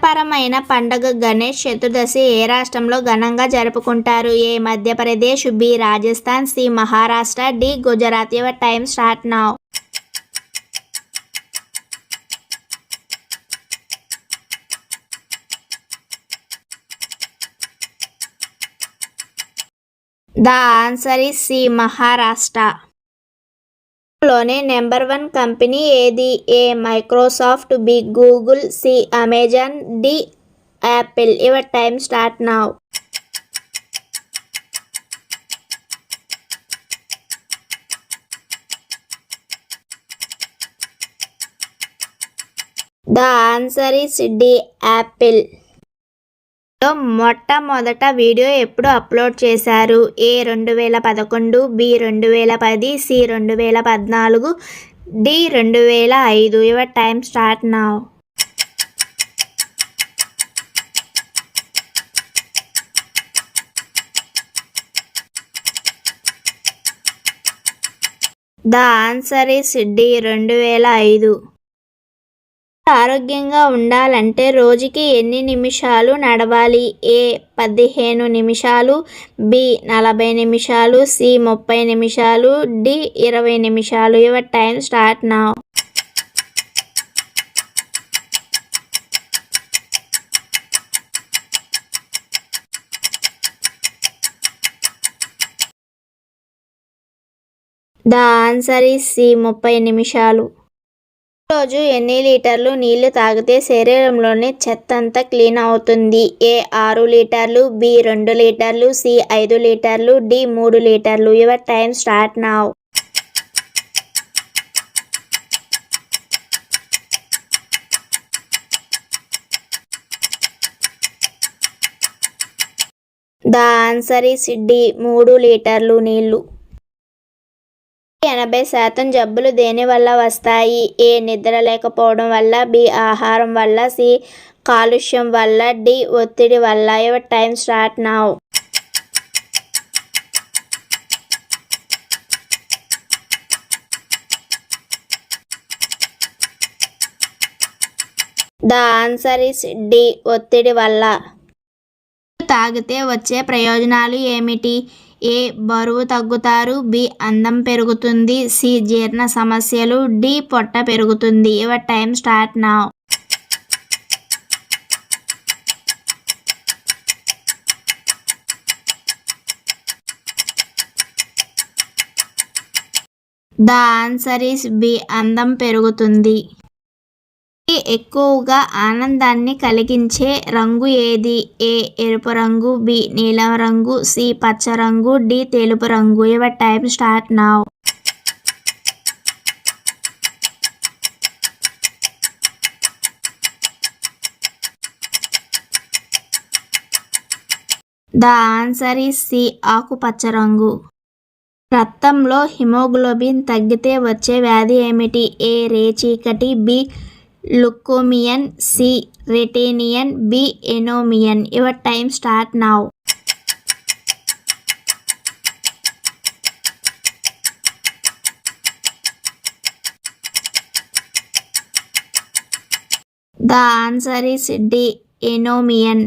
మతపరమైన పండుగ గణేష్ చతుర్థశి ఏ రాష్ట్రంలో ఘనంగా జరుపుకుంటారు? A Madhya Pradesh, B Rajasthan, C Maharashtra, D Gujarat. Your time start now. The answer is C Maharashtra. లోనే నెంబర్ 1 కంపెనీ ఏది? A Microsoft, B Google, C Amazon, D Apple. Your time start now. The answer is D Apple. మొట్టమొదట video ఎప్పుడు upload చేశారు? A 2011, B 2010, C 2014, D 2005. Your time start now. The answer is D 2005. ఆరోగ్యంగా ఉండాలంటే రోజుకి ఎన్ని నిమిషాలు నడవాలి? ఏ 15 నిమిషాలు, బి 40 నిమిషాలు, సి 30 నిమిషాలు, డి 20 నిమిషాలు. Your time start now. The answer is C 30 నిమిషాలు. రోజు ఎన్ని లీటర్లు నీళ్లు తాగితే శరీరంలోని చెత్త అంతా క్లీన్ అవుతుంది? ఏ 6 లీటర్లు, బి 2 లీటర్లు, సి 5 లీటర్లు, డి 3 లీటర్లు. Your time start now. The answer is D 3 లీటర్లు నీళ్లు. 80% జబ్బులు దేని వల్ల వస్తాయి? ఏ నిద్ర లేకపోవడం వల్ల, బి ఆహారం వల్ల, సి కాలుష్యం వల్ల, డి ఒత్తిడి వల్ల. Your time start now. The answer is D ఒత్తిడి వల్ల. తాగితే వచ్చే ప్రయోజనాలు ఏమిటి? ఏ బరువు తగ్గుతారు, బి అందం పెరుగుతుంది, సి జీర్ణ సమస్యలు, డి పొట్ట పెరుగుతుంది. Your time start now. The answer is B అందం పెరుగుతుంది. ఎక్కువగా ఆనందాన్ని కలిగించే రంగు ఏది? ఏ ఎరుపు రంగు, బి నీలం రంగు, సి పచ్చ రంగు, డి తెలుపు రంగు. Your time start now. The answer is C ఆకుపచ్చ రంగు. రక్తంలో హిమోగ్లోబిన్ తగ్గితే వచ్చే వ్యాధి ఏమిటి? ఏ రేచీకటి, బి లుకోమియన్, సి రెటీనియన్, బి ఎనోమియన్. Your time start now. The answer is D ఎనోమియన్.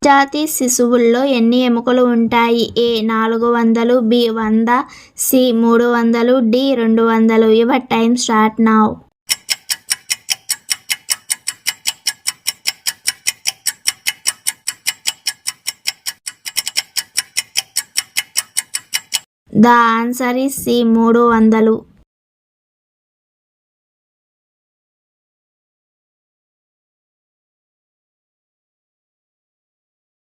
జాతి శిశువుల్లో ఎన్ని ఎముకలు ఉంటాయి? A 400, B 100, C 300, D 200. Your time start now. The answer is C 300.